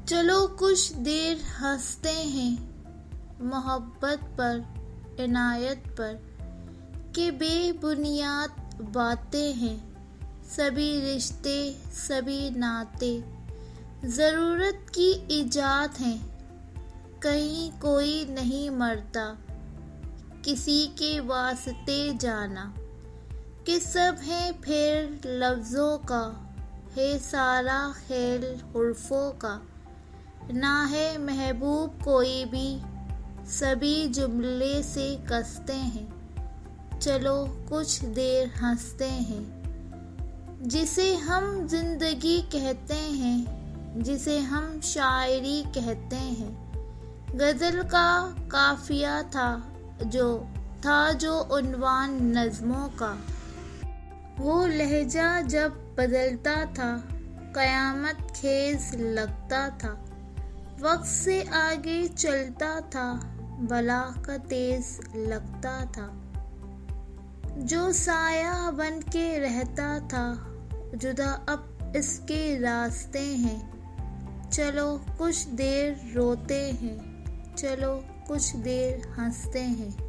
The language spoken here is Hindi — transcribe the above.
चलो कुछ देर हंसते हैं मोहब्बत पर, इनायत पर, कि बेबुनियाद बातें हैं सभी रिश्ते, सभी नाते ज़रूरत की इजाद हैं। कहीं कोई नहीं मरता किसी के वास्ते जाना, कि सब है फेर लफ्ज़ों का, है सारा खेल हुर्फ़ों का। ना है महबूब कोई भी, सभी जुमले से कसते हैं। चलो कुछ देर हंसते हैं। जिसे हम जिंदगी कहते हैं, जिसे हम शायरी कहते हैं, गज़ल का काफिया था जो उन्वान नज़्मों का। वो लहजा जब बदलता था, क़यामत खेज लगता था। वक्त से आगे चलता था, भला का तेज लगता था। जो साया बन के रहता था, जुदा अब इसके रास्ते हैं। चलो कुछ देर रोते हैं, चलो कुछ देर हंसते हैं।